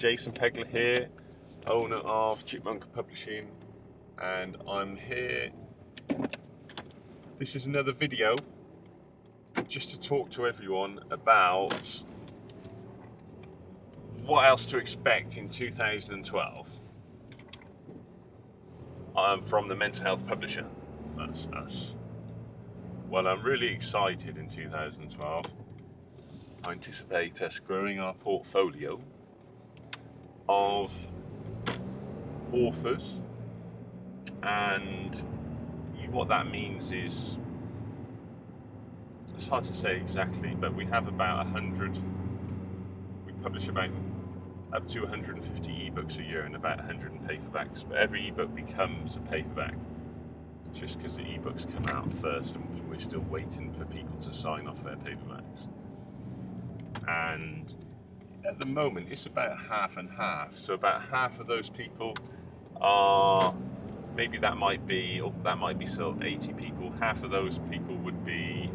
Jason Pegler here, owner of Chipmunkapublishing, and I'm here. This is another video just to talk to everyone about what else to expect in 2012 from the mental health publisher. That's us. Well, I'm really excited in 2012. I anticipate us growing our portfolio of authors, and what that means is, it's hard to say exactly, but we have about 100, we publish about up to 150 ebooks a year and about 100 in paperbacks, but every ebook becomes a paperback. It's just because the ebooks come out first and we're still waiting for people to sign off their paperbacks. And at the moment it's about half and half, so about half of those people are, maybe that might be still 80 people, half of those people would be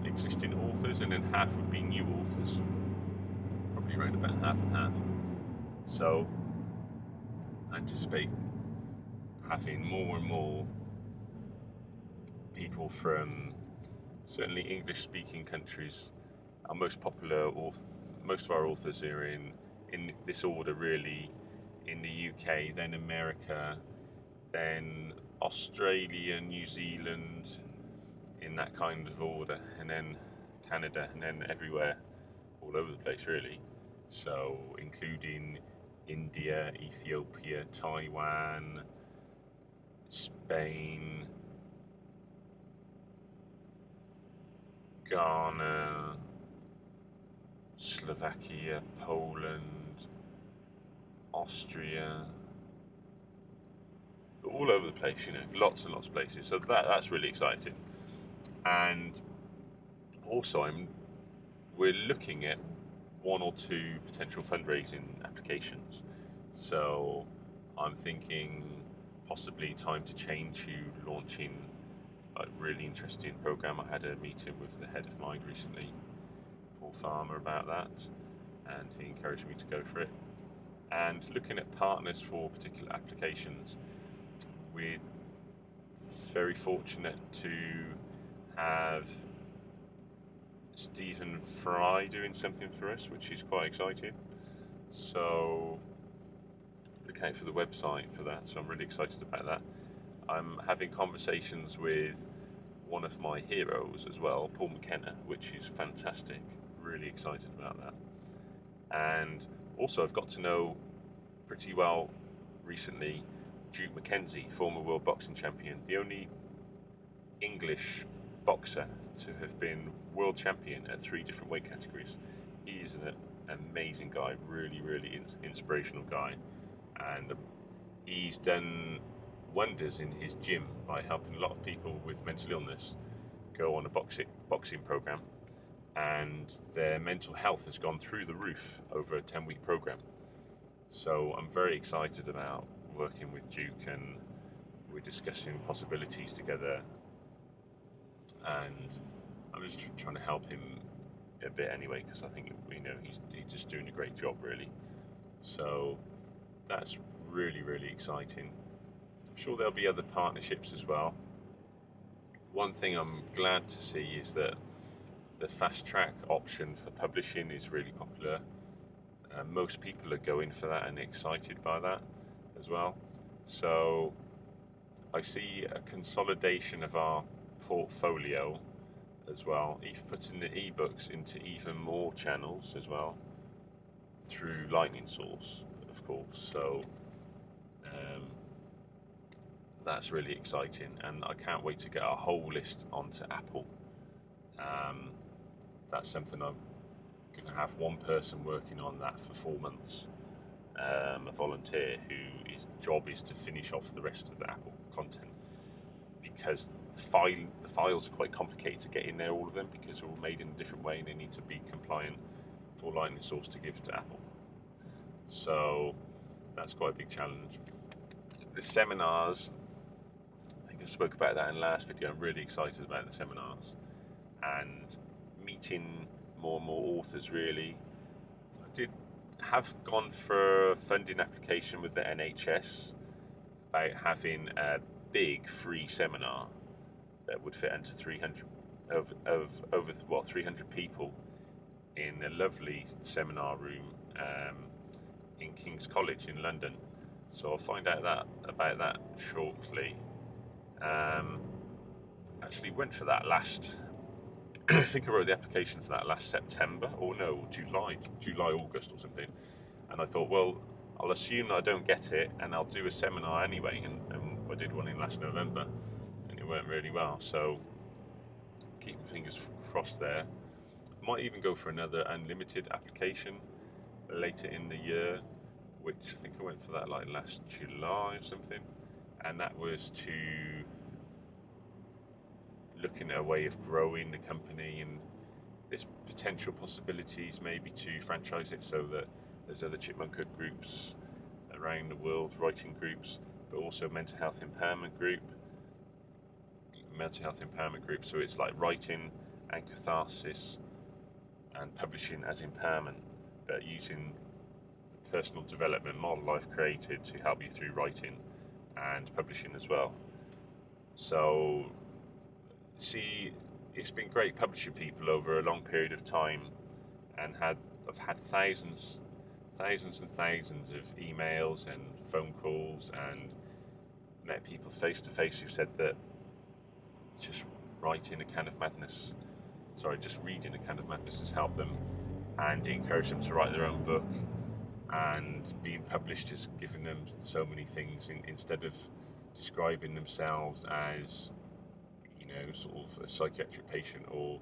existing authors and then half would be new authors, probably around about half and half. So I anticipate having more and more people from certainly English speaking countries. Our most popular most of our authors are in this order really: in the UK, then America, then Australia, New Zealand, in that kind of order, and then Canada, and then everywhere, all over the place really. So including India, Ethiopia, Taiwan, Spain, Ghana, Slovakia, Poland, Austria, all over the place, you know, lots and lots of places. So that's really exciting. And also we're looking at one or two potential fundraising applications. So I'm thinking possibly Time to Change You launching a really interesting program. I had a meeting with the head of Mind recently, Paul Farmer, about that, and he encouraged me to go for it. And looking at partners for particular applications. We're very fortunate to have Stephen Fry doing something for us, which is quite exciting. So look out for the website for that. So I'm really excited about that. I'm having conversations with one of my heroes as well, Paul McKenna, which is fantastic. Really excited about that. And also I've got to know pretty well recently Duke McKenzie, former world boxing champion, the only English boxer to have been world champion at 3 different weight categories. He is an amazing guy, really, really inspirational guy, and he's done wonders in his gym by helping a lot of people with mental illness go on a boxing program, and their mental health has gone through the roof over a 10-week program. So I'm very excited about working with Duke, and we're discussing possibilities together, and I'm just trying to help him a bit anyway, because I think, you know, he's just doing a great job really. So that's really, really exciting. I'm sure there'll be other partnerships as well. One thing I'm glad to see is that the fast track option for publishing is really popular. Most people are going for that and excited by that as well. So I see a consolidation of our portfolio as well, putting the ebooks into even more channels as well through Lightning Source, of course. So that's really exciting, and I can't wait to get our whole list onto Apple. That's something I'm going to have one person working on that for 4 months, a volunteer whose job is to finish off the rest of the Apple content, because the files are quite complicated to get in there, all of them, because they're all made in a different way and they need to be compliant for Lightning Source to give to Apple. So that's quite a big challenge. The seminars, I think I spoke about that in the last video. I'm really excited about the seminars and meeting more and more authors really. I did have gone for a funding application with the NHS about having a big free seminar that would fit into 300 over 300 people in a lovely seminar room in King's College in London. So I'll find out about that shortly. Actually went for that last I think I wrote the application for that last September, or no, July, August or something. And I thought, well, I'll assume that I don't get it and I'll do a seminar anyway. And I did one in last November and it went really well. So keep my fingers crossed there. Might even go for another unlimited application later in the year, which I think I went for that like last July or something. And that was to looking at a way of growing the company, and there's potential possibilities maybe to franchise it so that there's other Chipmunka groups around the world, writing groups, but also mental health empowerment group. So it's like writing and catharsis and publishing as empowerment, but using the personal development model I've created to help you through writing and publishing as well. So see, it's been great publishing people over a long period of time, and I've had thousands and thousands of emails and phone calls, and met people face to face who've said that just reading a Can of Madness has helped them, and encouraged them to write their own book, and being published has given them so many things instead of describing themselves as sort of a psychiatric patient or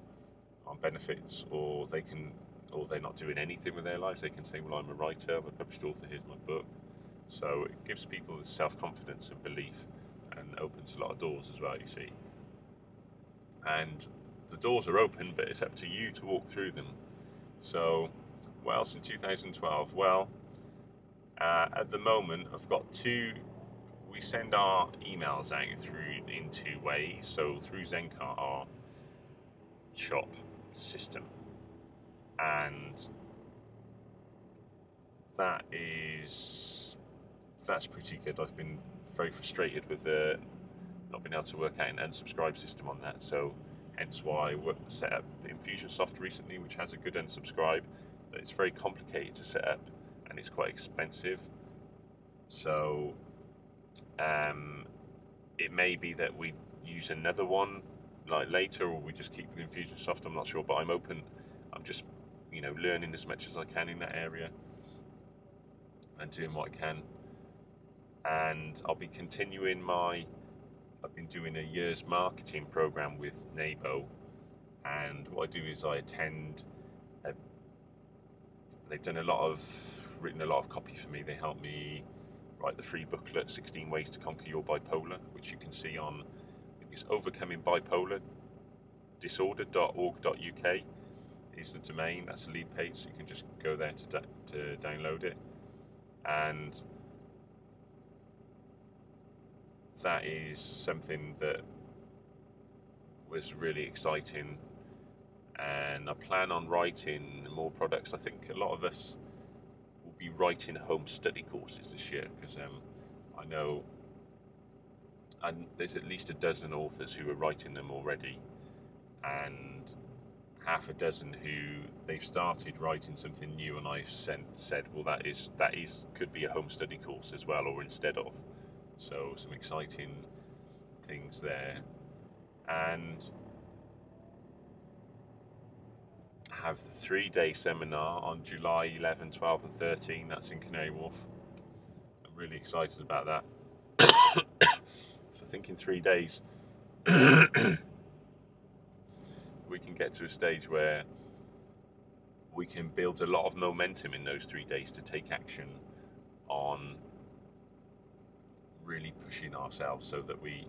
on benefits, or they're not doing anything with their lives. They can say, well, I'm a writer, I'm a published author, here's my book. So it gives people the self-confidence and belief, and opens a lot of doors as well, you see. And the doors are open, but it's up to you to walk through them. So what else in 2012? Well, at the moment I've got we send our emails out in two ways. So through Zencar, our shop system, and that's pretty good. I've been very frustrated with not being able to work out an unsubscribe system on that, so hence why I set up Infusionsoft recently, which has a good unsubscribe, but it's very complicated to set up and it's quite expensive. So it may be that we use another one like later, or we just keep with Infusionsoft. I'm not sure, but I'm open. I'm just learning as much as I can in that area and doing what I can. And I'll be continuing I've been doing a year's marketing program with NABO, and what I do is I attend. They've written a lot of copy for me. They help me write the free booklet, 16 Ways to Conquer Your Bipolar, which you can see on, I think it's overcomingbipolardisorder.org.uk is the domain. That's the lead page, so you can just go there to download it. And that is something that was really exciting, and I plan on writing more products. I think a lot of us will be writing home study courses this year, because I know there's at least a dozen authors who are writing them already, and half a dozen who they've started writing something new, and I've said, well, that could be a home study course as well, or instead of. So some exciting things there. And have the 3-day seminar on July 11, 12 and 13. That's in Canary Wharf. I'm really excited about that. So I think in 3 days we can get to a stage where we can build a lot of momentum in those 3 days to take action on really pushing ourselves, so that we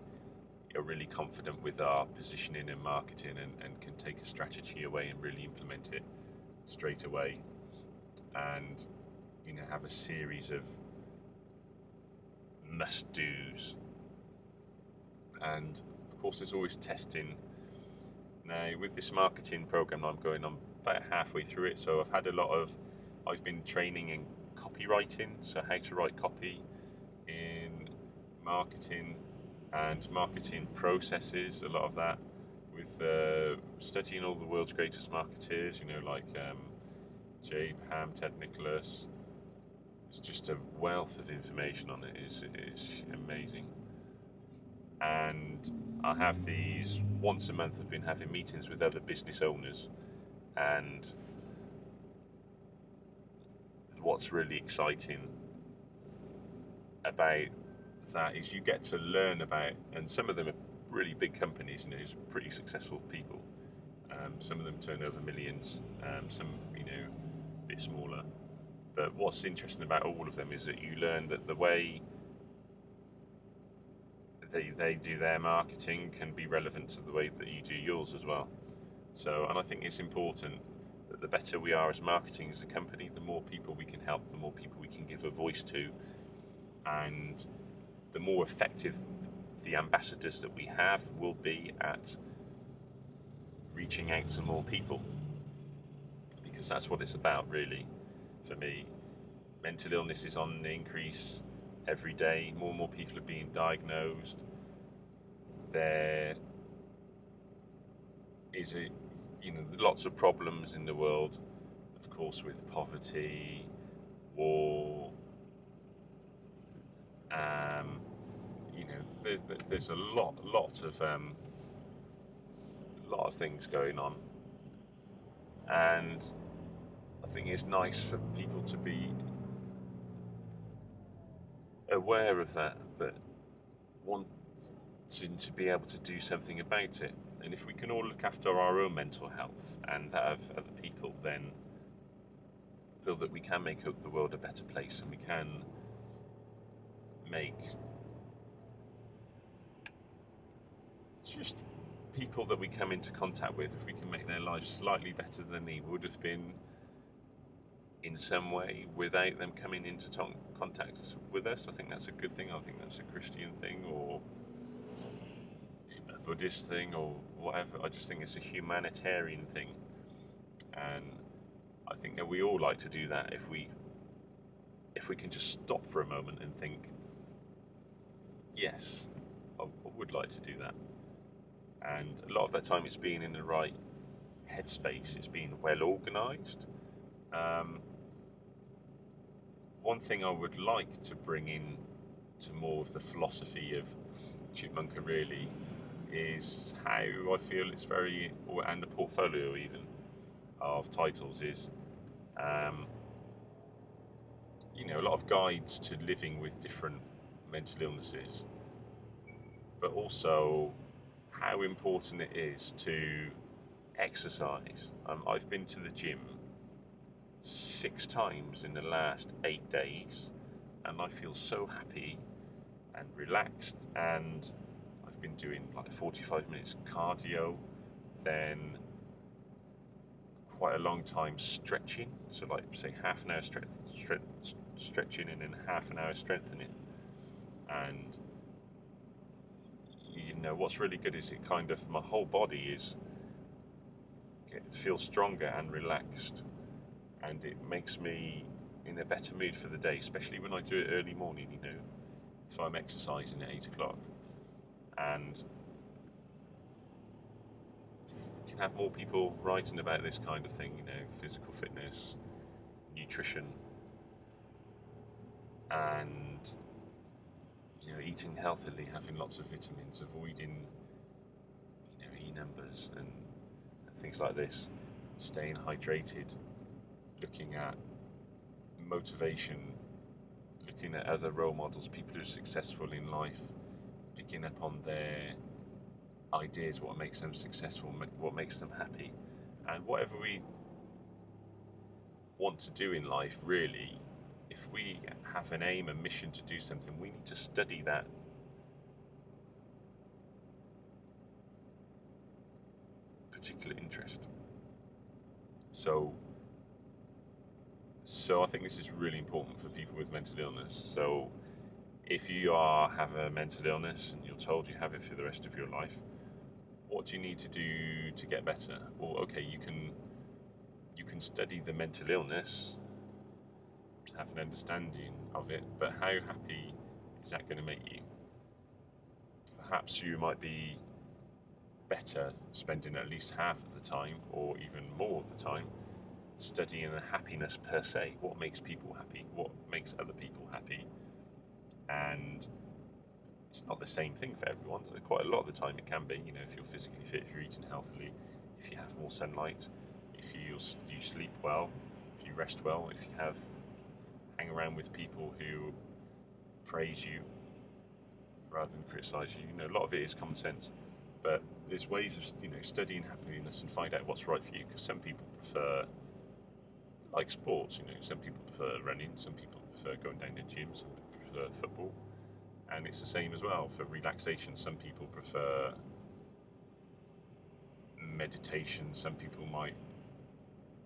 are really confident with our positioning and marketing, and can take a strategy away and really implement it straight away, and have a series of must-dos. And of course there's always testing. Now with this marketing program I'm about halfway through it, so I've had a lot of I've been training in copywriting, so how to write copy in marketing and marketing processes, a lot of that with studying all the world's greatest marketeers, like Jay Ham, Ted Nicholas. It's just a wealth of information on it. It's amazing. And I have these once a month. I've been having meetings with other business owners, and what's really exciting about that is you get to learn about, and some of them are really big companies, pretty successful people. Some of them turn over millions, some, a bit smaller. But what's interesting about all of them is that you learn that the way they do their marketing can be relevant to the way that you do yours as well. So, and I think it's important that the better we are as marketing as a company, the more people we can help, the more people we can give a voice to, and the more effective the ambassadors that we have will be at reaching out to more people, because that's what it's about, really. For me, mental illness is on the increase every day. More and more people are being diagnosed. There is lots of problems in the world, of course, with poverty, war. There's a lot of things going on, and I think it's nice for people to be aware of that, but wanting to be able to do something about it. And if we can all look after our own mental health and that of other people, then feel that we can make the world a better place, and we can make just people that we come into contact with, if we can make their lives slightly better than they would have been in some way without them coming into contact with us, I think that's a good thing. I think that's a Christian thing or a Buddhist thing or whatever. I just think it's a humanitarian thing, and I think that we all like to do that if we can just stop for a moment and think, yes, I would like to do that. And a lot of that time it's being in the right headspace, it's being well organised. One thing I would like to bring in to more of the philosophy of Chipmunka really is how I feel it's very, and the portfolio even of titles is, a lot of guides to living with different mental illnesses, but also how important it is to exercise. I've been to the gym 6 times in the last 8 days, and I feel so happy and relaxed. And I've been doing like 45 minutes cardio, then quite a long time stretching, so like say half an hour stretching and then half an hour strengthening. And what's really good is it kind of, my whole body feels stronger and relaxed, and it makes me in a better mood for the day, especially when I do it early morning, if I'm exercising at 8 o'clock. And you can have more people writing about this kind of thing, physical fitness, nutrition, and eating healthily, having lots of vitamins, avoiding E numbers and things like this, staying hydrated, looking at motivation, looking at other role models, people who are successful in life, picking up on their ideas, what makes them successful, what makes them happy. And whatever we want to do in life, really, if we have an aim, a mission to do something, we need to study that particular interest. So I think this is really important for people with mental illness. So if you have a mental illness and you're told you have it for the rest of your life, what do you need to do to get better? Well, okay, you can study the mental illness have an understanding of it, but how happy is that going to make you? Perhaps you might be better spending at least half of the time, or even more of the time, studying the happiness per se. What makes people happy? What makes other people happy? And it's not the same thing for everyone. Quite a lot of the time it can be. You know, if you're physically fit, if you're eating healthily, if you have more sunlight, if you sleep well, if you rest well, if you hang around with people who praise you rather than criticise you. You know, a lot of it is common sense, but there's ways of studying happiness and find out what's right for you. Because some people prefer, like sports, some people prefer running, some people prefer going down to the gym, some people prefer football, and it's the same as well for relaxation. Some people prefer meditation, some people might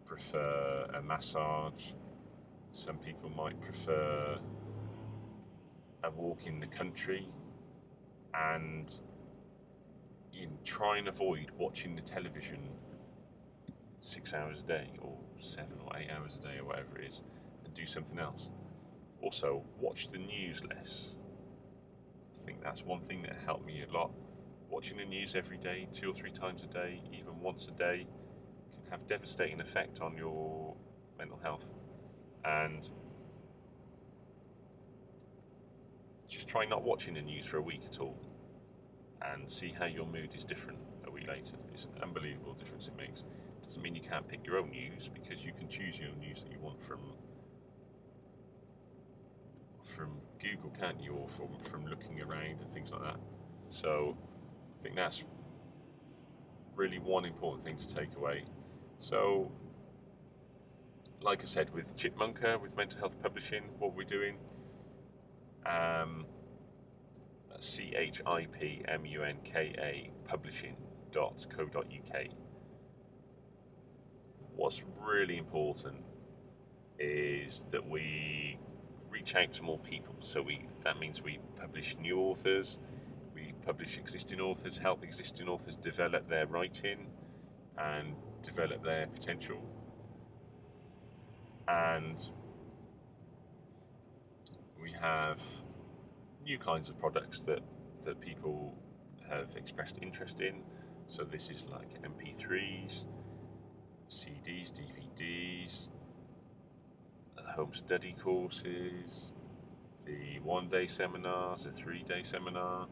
prefer a massage, some people might prefer a walk in the country, and try and avoid watching the television 6 hours a day or 7 or 8 hours a day or whatever it is, and do something else. Also, watch the news less. I think that's one thing that helped me a lot. Watching the news every day, 2 or 3 times a day, even once a day, can have devastating effect on your mental health. And just try not watching the news for a week at all, and see how your mood is different a week later. It's an unbelievable difference it makes. It doesn't mean you can't pick your own news, because you can choose your own news that you want from Google, can't you, or from looking around and things like that. So I think that's really one important thing to take away. So, like I said, with Chipmunka, with Mental Health Publishing, what we're doing, Chipmunka publishing.co.uk. What's really important is that we reach out to more people. So that means we publish new authors, we publish existing authors, help existing authors develop their writing and develop their potential. And we have new kinds of products that people have expressed interest in. So this is like MP3s, CDs, DVDs, home study courses, the 1-day seminars, a 3-day seminar,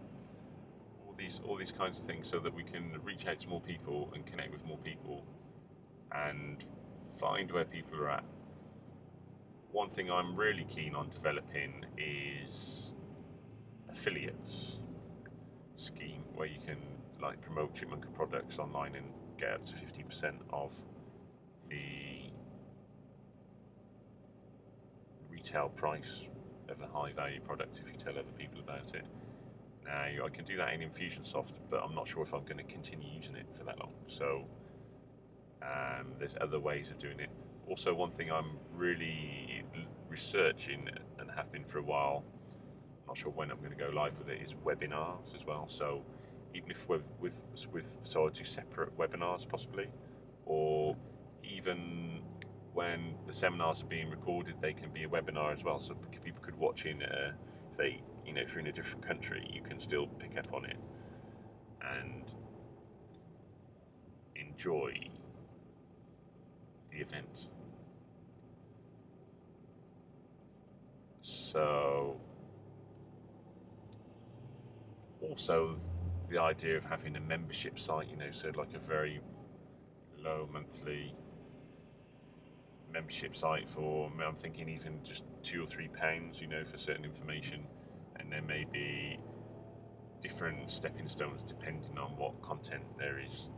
all these kinds of things, so that we can reach out to more people and connect with more people and find where people are at. One thing I'm really keen on developing is affiliates scheme, where you can promote Chipmunka products online and get up to 50% of the retail price of a high value product if you tell other people about it. Now, I can do that in Infusionsoft, but I'm not sure if I'm going to continue using it for that long. So there's other ways of doing it. Also, one thing I'm really researching and have been for a while, not sure when I'm going to go live with it, is webinars as well. So even if so I'll do separate webinars possibly, or even when the seminars are being recorded, they can be a webinar as well. So people could watch if you're in a different country, you can still pick up on it and enjoy the event. So also the idea of having a membership site, so like a very low monthly membership site I'm thinking even just £2 or £3, for certain information, and there may be different stepping stones depending on what content there is,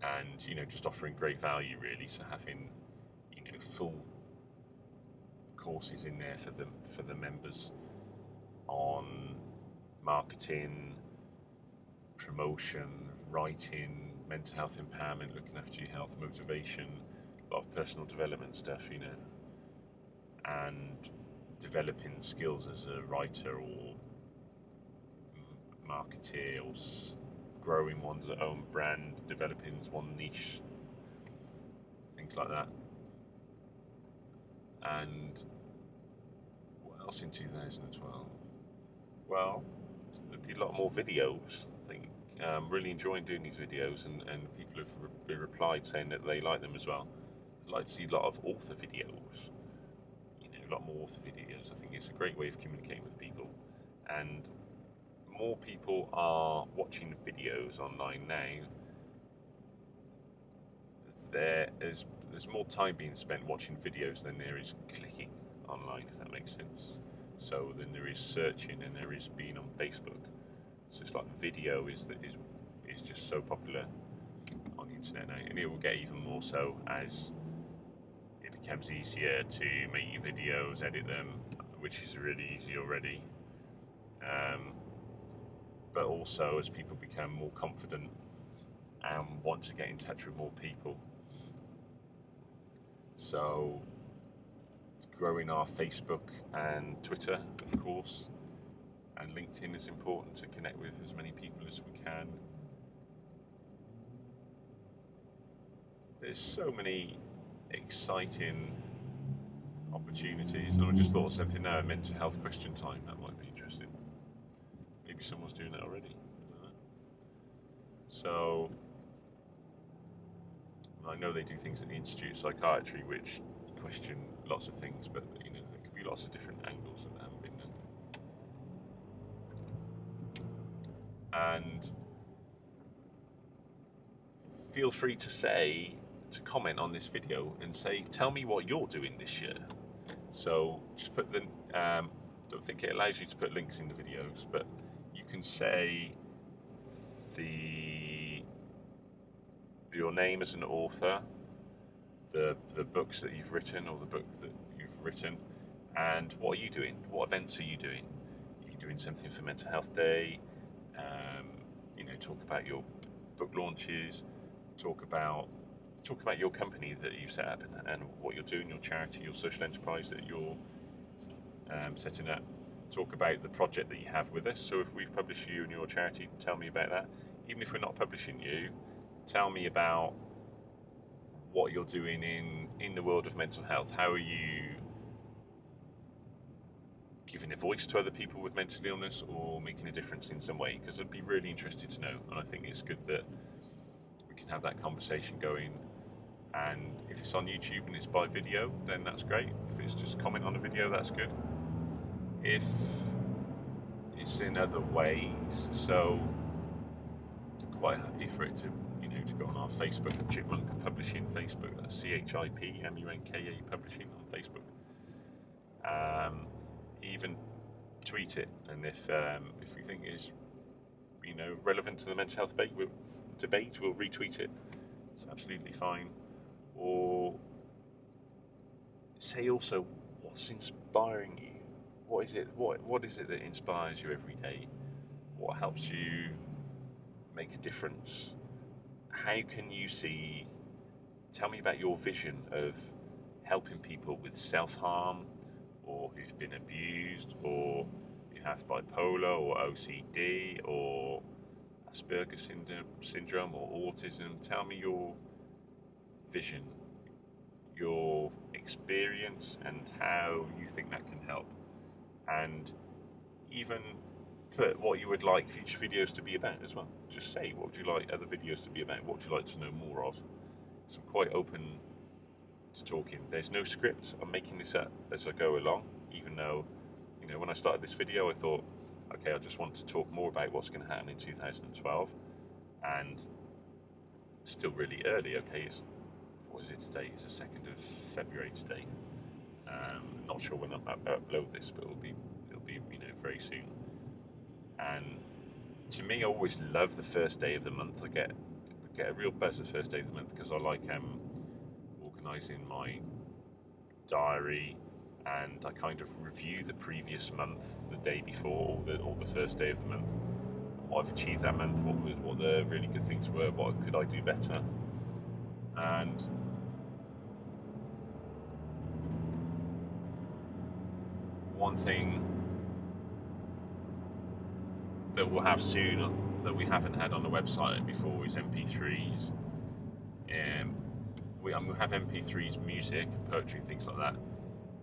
and just offering great value really. So having full courses in there for the members on marketing, promotion, writing, mental health empowerment, looking after your health, motivation, a lot of personal development stuff, and developing skills as a writer or marketeer, or growing one's own brand, developing one niche, things like that. And what else in 2012? Well, there'll be a lot more videos. I think I'm really enjoying doing these videos, and people have replied saying that they like them as well. I'd like to see a lot of author videos, a lot more author videos. I think it's a great way of communicating with people, and more people are watching videos online now. There's more time being spent watching videos than there is clicking online, if that makes sense. So then there is searching and there is being on Facebook. So it's like video is just so popular on the internet now, and it will get even more so as it becomes easier to make your videos, edit them, which is really easy already. But also as people become more confident and want to get in touch with more people. So growing our Facebook and Twitter, of course, and LinkedIn is important to connect with as many people as we can. There's so many exciting opportunities, and I just thought of something now, a mental health question time, that might be interesting. Maybe someone's doing that already. I don't know. So I know they do things at the Institute of Psychiatry which question lots of things, but there could be lots of different angles that haven't been done. And feel free to comment on this video and say, tell me what you're doing this year. So just put the, don't think it allows you to put links in the videos, but you can say your name as an author, the books that you've written or the book that you've written, and what are you doing? What events are you doing? Are you doing something for Mental Health Day? Talk about your book launches, talk about your company that you've set up and what you're doing, your charity, your social enterprise that you're setting up. Talk about the project that you have with us. So if we've published you and your charity, tell me about that. Even if we're not publishing you, tell me about what you're doing in the world of mental health. How are you giving a voice to other people with mental illness or making a difference in some way? Because I'd be really interested to know, and I think it's good that we can have that conversation going. And if it's on YouTube and it's by video, then that's great. If it's just comment on a video, that's good. If it's in other ways, so quite happy for it to go on our Facebook, Chipmunkapublishing Facebook, that's CHIPMUNKA Publishing on Facebook. Even tweet it, and if we think it's relevant to the mental health debate, we'll retweet it. It's absolutely fine. Or say also what's inspiring you. What is it? What is it that inspires you every day? What helps you make a difference? How can you see? Tell me about your vision of helping people with self-harm, or who've been abused, or who have bipolar or OCD or Asperger's syndrome or autism. Tell me your vision, your experience, and how you think that can help. And even put what you would like future videos to be about as well. Just say, what would you like other videos to be about? What would you like to know more of? So I'm quite open to talking. There's no script. I'm making this up as I go along, even though, when I started this video, I thought, okay, I just want to talk more about what's going to happen in 2012, and it's still really early. Okay, what is it today? It's the 2nd of February today. Not sure when I upload this, but it'll be very soon. And to me, I always love the first day of the month. I get a real buzz the first day of the month because I like organising my diary, and I kind of review the previous month the day before, or the first day of the month. What I've achieved that month, what the really good things were, what could I do better. And one thing that we'll have soon that we haven't had on the website before is MP3s. We'll have MP3s, music, poetry, things like that.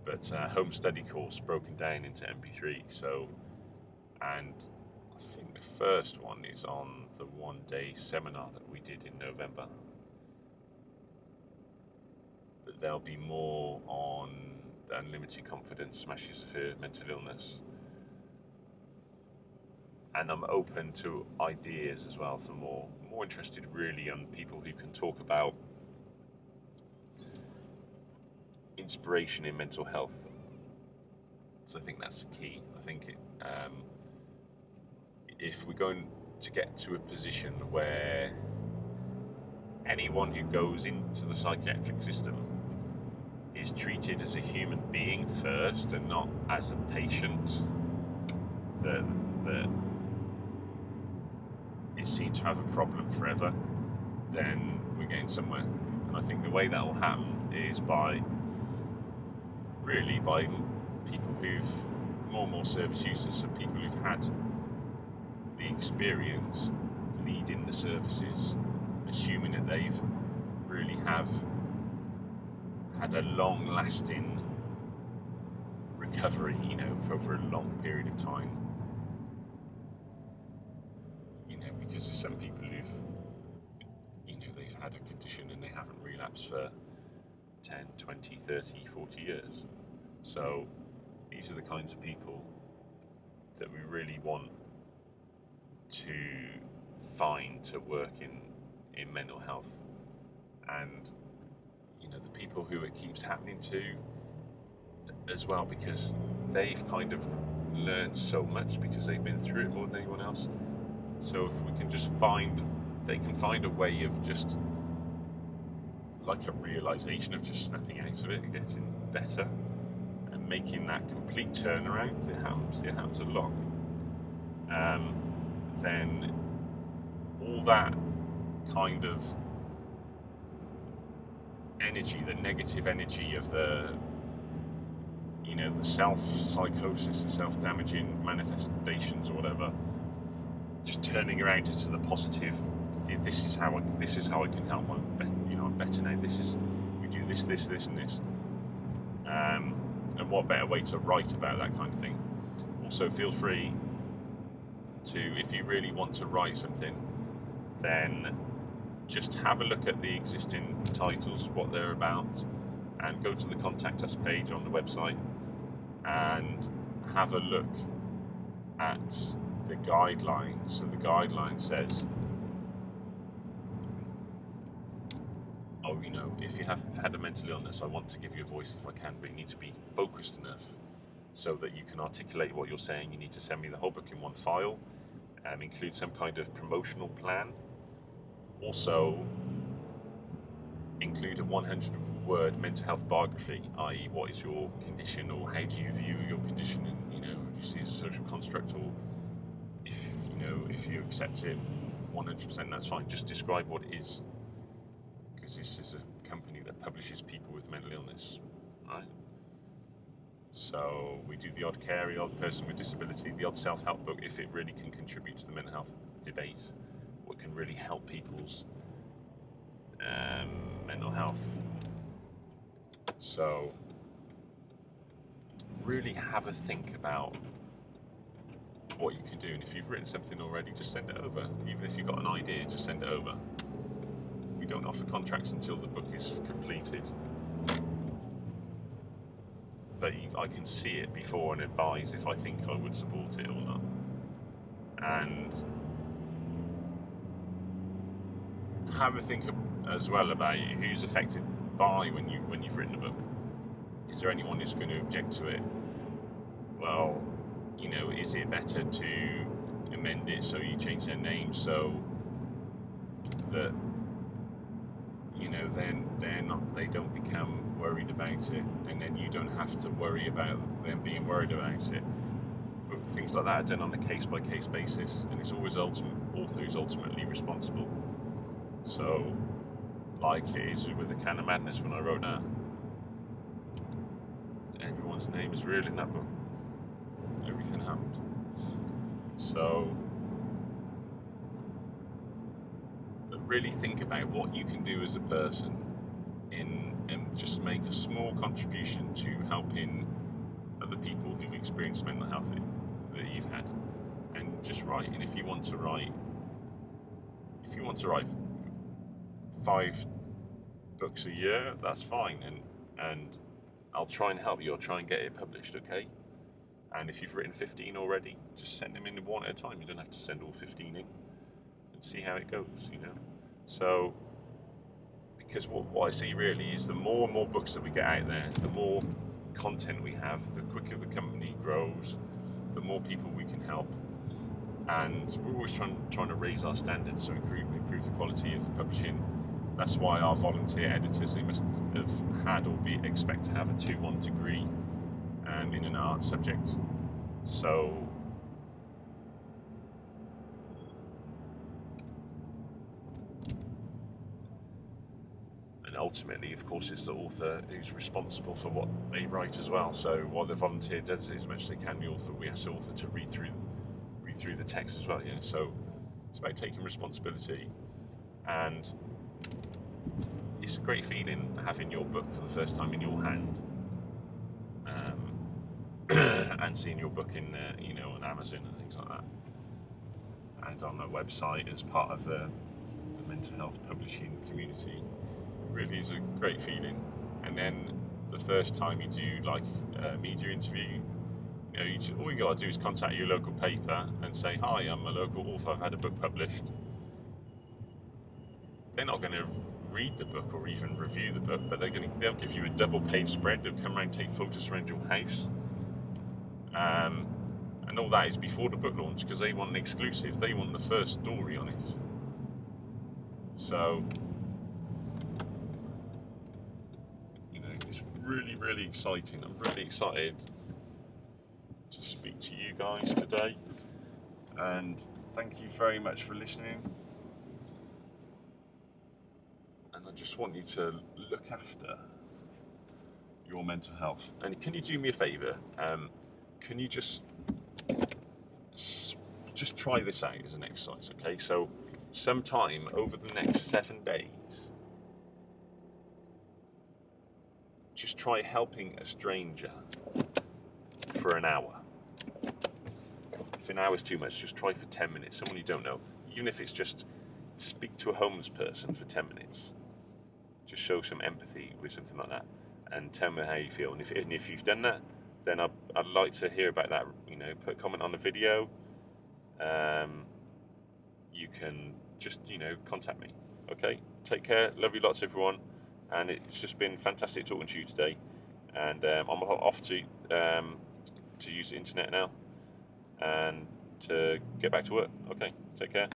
but home study course broken down into MP3. So, and I think the first one is on the one-day seminar that we did in November. But there'll be more on unlimited confidence, smashes of mental illness. And I'm open to ideas as well for more interested really on people who can talk about inspiration in mental health. So I think that's the key. I think if we're going to get to a position where anyone who goes into the psychiatric system is treated as a human being first and not as a patient that is seen to have a problem forever, then we're getting somewhere. And I think the way that will happen is by people who've more and more service users, so people who've had the experience leading the services, assuming that they've really have had a long-lasting recovery, for over a long period of time. Because there's some people who've, they've had a condition and they haven't relapsed for 10, 20, 30, 40 years. So these are the kinds of people that we really want to find to work in mental health. And, the people who it keeps happening to as well, because they've kind of learned so much because they've been through it more than anyone else. So if we can just they can find a way of just like a realization of just snapping out of it and getting better and making that complete turnaround. It happens a lot. Then all that kind of energy, the negative energy of the self-psychosis, the self-damaging manifestations or whatever, just turning around into the positive. This is how I can help. I'm better now. We do this, and this. And what better way to write about that kind of thing? Also, feel free to, if you really want to write something, then just have a look at the existing titles, what they're about, and go to the contact us page on the website and have a look at the guidelines. So the guideline says, if you have had a mental illness, I want to give you a voice if I can, but you need to be focused enough so that you can articulate what you're saying. You need to send me the whole book in one file, include some kind of promotional plan. Also, include a 100-word mental health biography, i.e. what is your condition, or how do you view your condition, and do you see it as a social construct, or if you accept it 100%, that's fine. Just describe what it is, because this is a company that publishes people with mental illness, right? So we do the odd care, the odd person with disability, the odd self-help book if it really can contribute to the mental health debate, or can really help people's mental health. So really have a think about what you can do, and if you've written something already, just send it over. Even if you've got an idea, just send it over. We don't offer contracts until the book is completed, but I can see it before and advise if I think I would support it or not. And have a think as well about who's affected by when you've written a book. Is there anyone who's going to object to it? Well, is it better to amend it so you change their name so that then they don't become worried about it, and then you don't have to worry about them being worried about it. But things like that are done on a case-by-case basis, and it's always author who's ultimately responsible. So, like it is with The Can of Madness when I wrote that, everyone's name is real in that book. Everything happened. So, really think about what you can do as a person just make a small contribution to helping other people who've experienced mental health that you've had, and just write. And if you want to write 5 books a year, that's fine, and I'll try and help you. I'll try and get it published, okay? And if you've written 15 already, just send them in one at a time. You don't have to send all 15 in, and see how it goes, you know. So, because what I see really is the more and more books that we get out there, the more content we have, the quicker the company grows, the more people we can help. And we're always trying to raise our standards to improve the quality of the publishing. That's why our volunteer editors, they must have had or expect to have a 2-1 degree in an art subject. So and ultimately, of course, it's the author who's responsible for what they write as well. So while the volunteer does it as much as they can, we ask the author to read through the text as well. Yeah, so it's about taking responsibility, and it's a great feeling having your book for the first time in your hand, and seeing your book in on Amazon and things like that, and on a website as part of the mental health publishing community. It really is a great feeling. And then the first time you do like a media interview, all you got to do is contact your local paper and say, "Hi, I'm a local author. I've had a book published." They're not going to read the book or even review the book, but they'll give you a double-page spread. They'll come around, take photos around your house, and all that is before the book launch, because they want an exclusive. They want the first story on it. So, it's really, really exciting. I'm really excited to speak to you guys today, and thank you very much for listening. And I just want you to look after your mental health. And can you do me a favour? Can you just try this out as an exercise, okay? So sometime over the next 7 days, just try helping a stranger for an hour. If an hour is too much, just try for 10 minutes. Someone you don't know. Even if it's just speak to a homeless person for 10 minutes. Just show some empathy with something like that, and tell me how you feel. And if you've done that, then I'd like to hear about that. Put a comment on the video. You can just contact me. Okay, take care. Love you lots, everyone. And it's just been fantastic talking to you today. And I'm off to use the internet now and to get back to work. Okay, take care.